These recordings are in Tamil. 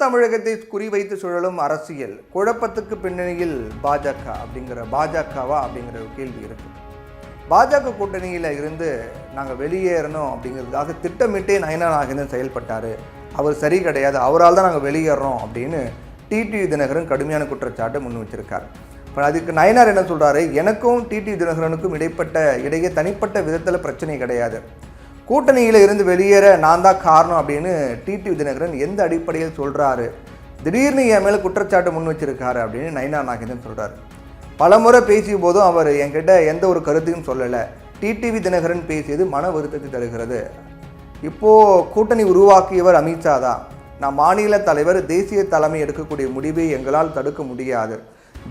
தமிழகத்தை குறிவைத்து சுழலும் அரசியல் குழப்பத்துக்கு பின்னணியில் பாஜக பாஜகவா அப்படிங்கிற ஒரு கேள்வி இருக்கு. பாஜக கூட்டணியில் இருந்து நாங்கள் வெளியேறணும் அப்படிங்கிறதுக்காக திட்டமிட்டே நயினார் நாகேந்திரன் செயல்பட்டார். அவர் சரி கிடையாது, அவரால் தான் நாங்கள் வெளியேறோம் அப்படின்னு டிடிவி தினகரன் கடுமையான குற்றச்சாட்டை முன் வச்சிருக்கார். இப்போ அதுக்கு நயினார் என்ன சொல்கிறாரு, எனக்கும் டிடிவி தினகரனுக்கும் இடையே தனிப்பட்ட விதத்தில் பிரச்சனை கிடையாது, கூட்டணியில் இருந்து வெளியேற நான் தான் காரணம் அப்படின்னு டிடிவி தினகரன் எந்த அடிப்படையில் சொல்கிறாரு, திடீர்னு என் மேலே குற்றச்சாட்டு முன் வச்சிருக்காரு அப்படின்னு நயினார் நாகேந்திரன் சொல்கிறார். பலமுறை பேசிய போதும் அவர் என்கிட்ட எந்த ஒரு கருத்தையும் சொல்லலை. டிடிவி தினகரன் பேசியது மன வருத்தத்தை தருகிறது. இப்போது கூட்டணி உருவாக்கியவர் அமித்ஷா தான். நான் மாநில தலைவர், தேசிய தலைமை எடுக்கக்கூடிய முடிவை எங்களால் தடுக்க முடியாது.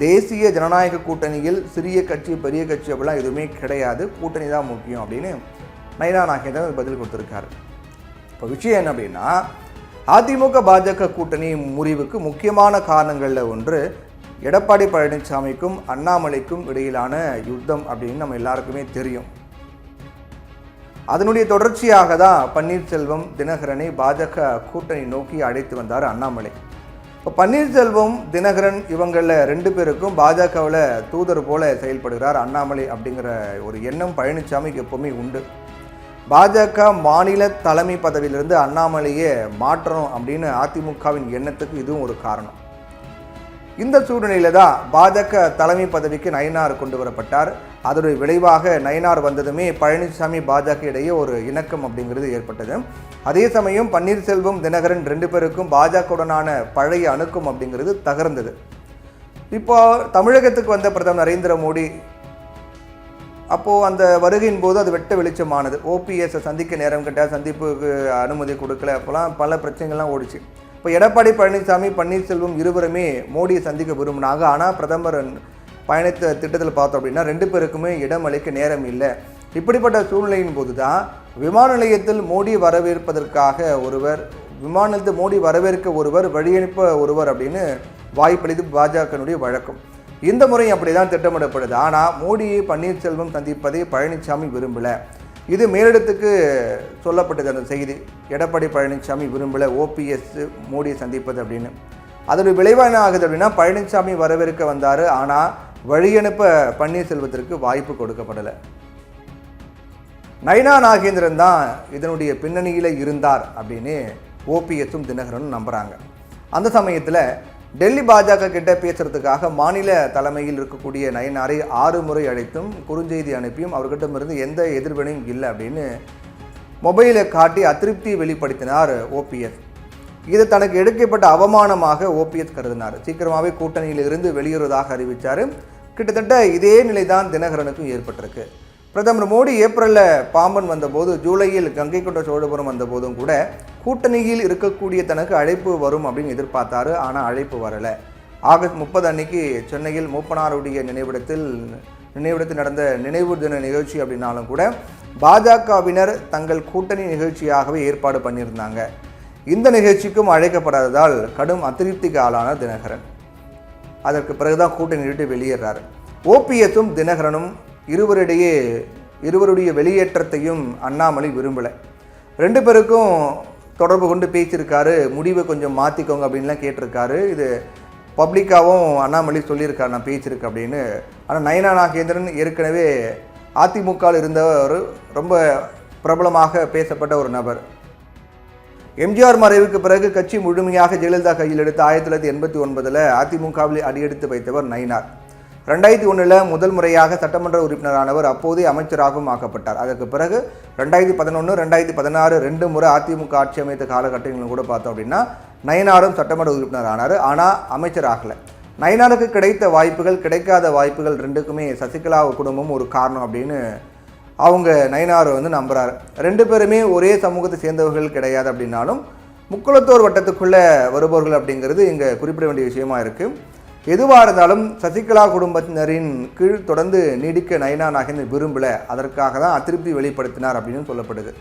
தேசிய ஜனநாயக கூட்டணியில் சிறிய கட்சி பெரிய கட்சி அப்படிலாம் எதுவுமே கிடையாது, கூட்டணி தான் முக்கியம் அப்படின்னு நயினார் நாகேந்திரன் பதில் கொடுத்துருக்காரு. இப்போ விஷயம் என்ன அப்படின்னா, அதிமுக பாஜக கூட்டணி முறிவுக்கு முக்கியமான காரணங்களில் ஒன்று எடப்பாடி பழனிசாமிக்கும் அண்ணாமலைக்கும் இடையிலான யுத்தம் அப்படின்னு நம்ம எல்லாருக்குமே தெரியும். அதனுடைய தொடர்ச்சியாக தான் பன்னீர்செல்வம் தினகரனை பாஜக கூட்டணி நோக்கி அழைத்து வந்தார் அண்ணாமலை. இப்போ பன்னீர்செல்வம் தினகரன் இவங்களில் 2 பேருக்கும் பாஜகவில் தூதர் போல செயல்படுகிறார் அண்ணாமலை அப்படிங்கிற ஒரு எண்ணம் பழனிசாமிக்கு எப்போவுமே உண்டு. பாஜக மாநில தலைமை பதவியிலிருந்து அண்ணாமலையே மாற்றணும் அப்படின்னு அதிமுகவின் எண்ணத்துக்கு இதுவும் ஒரு காரணம். இந்த சூழ்நிலையில தான் பாஜக தலைமை பதவிக்கு நயினார் கொண்டு வரப்பட்டார். அதோடைய விளைவாக நயினார் வந்ததுமே பழனிசாமி பாஜக இடையே ஒரு இணக்கம் அப்படிங்கிறது ஏற்பட்டது. அதே சமயம் பன்னீர்செல்வம் தினகரன் 2 பேருக்கும் பாஜகவுடனான பழைய அணுக்கம் அப்படிங்கிறது தகர்ந்தது. இப்போ தமிழகத்துக்கு வந்த பிரதமர் நரேந்திர மோடி அப்போது அந்த வருகையின் போது அது வெட்ட வெளிச்சமானது. ஓபிஎஸ்ஸை சந்திக்க நேரம் கேட்டால் சந்திப்புக்கு அனுமதி கொடுக்கல, அப்போலாம் பல பிரச்சனைகள்லாம் ஓடிச்சு. இப்போ எடப்பாடி பழனிசாமி பன்னீர்செல்வம் இருவருமே மோடியை சந்திக்க விரும்பினாங்க. ஆனால் பிரதமர் பயணித்த திட்டத்தில் பார்த்தோம் அப்படின்னா 2 பேருக்குமே இடம் அளிக்க நேரம் இல்லை. இப்படிப்பட்ட சூழ்நிலையின் போது தான் விமான நிலையத்தில் மோடி வரவேற்பதற்காக ஒருவர், விமானத்தில் மோடி வரவேற்க ஒருவர், வழியனுப்ப ஒருவர் அப்படின்னு வாய்ப்பளித்து பாஜகனுடைய வழக்கம். இந்த முறை அப்படி தான் திட்டமிடப்படுது. ஆனால் மோடியை பன்னீர்செல்வம் சந்திப்பதை பழனிசாமி விரும்பலை. இது மேலிடத்துக்கு சொல்லப்பட்டது அந்த செய்தி. எடப்பாடி பழனிசாமி விரும்பலை ஓபிஎஸ் மோடியை சந்திப்பது அப்படின்னு. அதோடைய விளைவாக என்ன ஆகுது அப்படின்னா, பழனிசாமி வரவேற்க வந்தார், ஆனால் வழியனுப்ப பன்னீர்செல்வத்திற்கு வாய்ப்பு கொடுக்கப்படலை. நயினார் நாகேந்திரன் தான் இதனுடைய பின்னணியில் இருந்தார் அப்படின்னு ஓபிஎஸும் தினகரனும் நம்புகிறாங்க. அந்த சமயத்தில் டெல்லி பாஜக கிட்ட பேசுறதுக்காக மாநில தலைமையில் இருக்கக்கூடிய நயினாரை 6 முறை அழைத்தும் குறுஞ்செய்தி அனுப்பியும் அவர்கிட்டமிருந்து எந்த எதிர்வினையும் இல்லை அப்படின்னு மொபைலை காட்டி அதிருப்தியை வெளிப்படுத்தினார் ஓபிஎஸ். இது தனக்கு எடுக்கப்பட்ட அவமானமாக ஓபிஎஸ் கருதினார். சீக்கிரமாகவே கூட்டணியில் இருந்து வெளியேறுவதாக அறிவித்தார். கிட்டத்தட்ட இதே நிலை தான் தினகரனுக்கும் ஏற்பட்டிருக்கு. பிரதமர் மோடி ஏப்ரலில் பாம்பன் வந்தபோது, ஜூலையில் கங்கை கொண்ட சோழபுரம் வந்தபோதும் கூட கூட்டணியில் இருக்கக்கூடிய தனக்கு அழைப்பு வரும் அப்படின்னு எதிர்பார்த்தாரு. ஆனால் அழைப்பு வரலை. ஆகஸ்ட் 30 அன்னைக்கு சென்னையில் மூப்பனாருடைய நினைவிடத்தில் நடந்த நினைவு தின நிகழ்ச்சி அப்படின்னாலும் கூட பாஜகவினர் தங்கள் கூட்டணி நிகழ்ச்சியாகவே ஏற்பாடு பண்ணியிருந்தாங்க. இந்த நிகழ்ச்சிக்கும் அழைக்கப்படாததால் கடும் அதிருப்திக்கு ஆளான தினகரன் அதற்கு பிறகுதான் கூட்டணி விட்டு வெளியேறாரு. ஓபிஎஸும் தினகரனும் இருவருடைய வெளியேற்றத்தையும் அண்ணாமலை விரும்பலை. 2 பேருக்கும் தொடர்பு கொண்டு பேசியிருக்காரு, முடிவை கொஞ்சம் மாற்றிக்கோங்க அப்படின்லாம் கேட்டிருக்காரு. இது பப்ளிக்காகவும் அண்ணாமலை சொல்லியிருக்காரு, நான் பேசியிருக்கேன் அப்படின்னு. ஆனால் நயினார் நாகேந்திரன் ஏற்கனவே அதிமுகவில் இருந்தவர், ரொம்ப பிரபலமாக பேசப்பட்ட ஒரு நபர். எம்ஜிஆர் மறைவுக்கு பிறகு கட்சி முழுமையாக ஜெயலலிதா கையில் எடுத்து 1989 அதிமுகவில் அடியெடுத்து வைத்தவர் நயினார். 2001 முதல் முறையாக சட்டமன்ற உறுப்பினரானவர். அப்போதே அமைச்சராகவும் ஆக்கப்பட்டார். அதற்கு பிறகு 2011, 2016 2 முறை அதிமுக ஆட்சி அமைத்த காலகட்டங்களும் கூட பார்த்தோம் அப்படின்னா நயினாரும் சட்டமன்ற உறுப்பினர் ஆனார். ஆனால் அமைச்சர் ஆகலை. நயினாருக்கு கிடைத்த வாய்ப்புகள், கிடைக்காத வாய்ப்புகள் 2க்குமே சசிகலா குடும்பம் ஒரு காரணம் அப்படின்னு அவங்க நயினார் நம்புகிறார். 2 பேருமே ஒரே சமூகத்தை சேர்ந்தவர்கள் கிடையாது அப்படின்னாலும் முக்குளத்தோர் வட்டத்துக்குள்ளே வருபவர்கள் அப்படிங்கிறது இங்கே குறிப்பிட வேண்டிய விஷயமா இருக்குது. எதுவாக இருந்தாலும் சசிகலா குடும்பத்தினரின் கீழ் தொடர்ந்து நீடிக்க நயினார் நாகேந்திரன் விரும்பலை. அதற்காக தான் அதிருப்தி வெளிப்படுத்தினார் அப்படின்னு சொல்லப்படுது.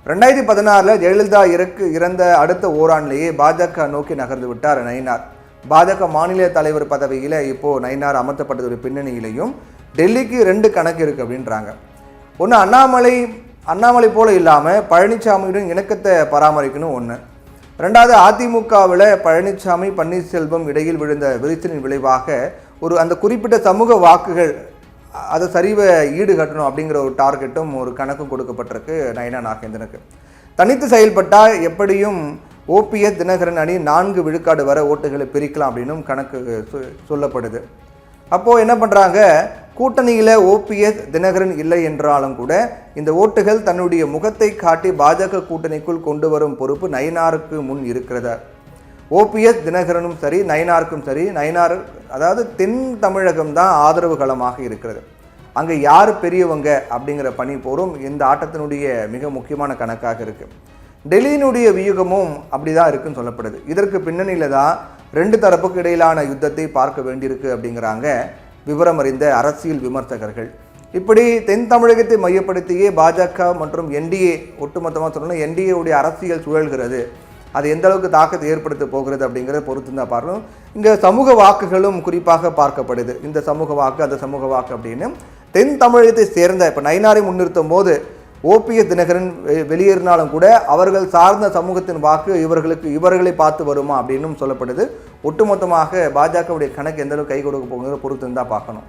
2016 ஜெயலலிதா இறந்த அடுத்த ஓராண்டிலேயே பாஜக நோக்கி நகர்ந்து விட்டார் நயினார். பாஜக மாநில தலைவர் பதவியில் இப்போது நயினார் அமர்த்தப்பட்டதுடைய பின்னணியிலையும் டெல்லிக்கு 2 கணக்கு இருக்குது அப்படின்றாங்க. ஒன்று அண்ணாமலை போல இல்லாமல் பழனிசாமியுடன் இணக்கத்தை பராமரிக்கணும் ஒன்று. ரெண்டாவது, அதிமுகவில் பழனிசாமி பன்னீர்செல்வம் இடையில் விழுந்த விரிசலின் விளைவாக அந்த குறிப்பிட்ட சமூக வாக்குகள் அதை சரிவை ஈடுகட்டணும் அப்படிங்கிற ஒரு டார்கெட்டும் ஒரு கணக்கும் கொடுக்கப்பட்டிருக்கு நயனா நாகேந்திரனுக்கு. தனித்து செயல்பட்டால் எப்படியும் ஓபிஎஸ் தினகரன் அணி 4 விழுக்காடு வர ஓட்டுகளை பிரிக்கலாம் அப்படின்னும் கணக்கு சொல்லப்படுது. அப்போது என்ன பண்ணுறாங்க, கூட்டணியில் ஓபிஎஸ் தினகரன் இல்லை என்றாலும் கூட இந்த ஓட்டுகள் தன்னுடைய முகத்தை காட்டி பாஜக கூட்டணிக்குள் கொண்டு வரும் பொறுப்பு நயினாருக்கு முன் இருக்கிறதா. ஓபிஎஸ் தினகரனும் சரி, நயினாருக்கும் சரி, நயினார் அதாவது தென் தமிழகம் தான் ஆதரவு களமாக இருக்கிறது. அங்கே யார் பெரியவங்க அப்படிங்கிற பணி போரும் இந்த ஆட்டத்தினுடைய மிக முக்கியமான கணக்காக இருக்குது. டெல்லியினுடைய வியூகமும் அப்படி தான் இருக்குன்னு சொல்லப்படுது. இதற்கு பின்னணியில் தான் 2 தரப்புக்கு இடையிலான யுத்தத்தை பார்க்க வேண்டியிருக்கு அப்படிங்கிறாங்க விவரம் அறிந்த அரசியல் விமர்சகர்கள். இப்படி தென் தமிழகத்தை மையப்படுத்தியே பாஜக மற்றும் என்டிஏ ஒட்டுமொத்தமாக சொல்லணும் என்டிஏவுடைய அரசியல் சுழல்கிறது. அது எந்த அளவுக்கு தாக்கத்தை ஏற்படுத்த போகிறது அப்படிங்கிறத பொறுத்து தான் பார்க்கணும். இங்கே சமூக வாக்குகளும் குறிப்பாக பார்க்கப்படுது. இந்த சமூக வாக்கு அந்த சமூக வாக்கு அப்படின்னு தென் தமிழகத்தை சேர்ந்த இப்போ நயினாரை முன்னிறுத்தும் போது ஓபிஎஸ் தினகரன் வெளியேறினாலும் கூட அவர்கள் சார்ந்த சமூகத்தின் வாக்கு இவர்களை பார்த்து வருமா அப்படின்னு சொல்லப்படுது. ஒட்டுமொத்தமாக பாஜகவுடைய கணக்கு எந்த அளவுக்கு கை கொடுக்க போகுங்கிறத பொறுத்து தான் பார்க்கணும்.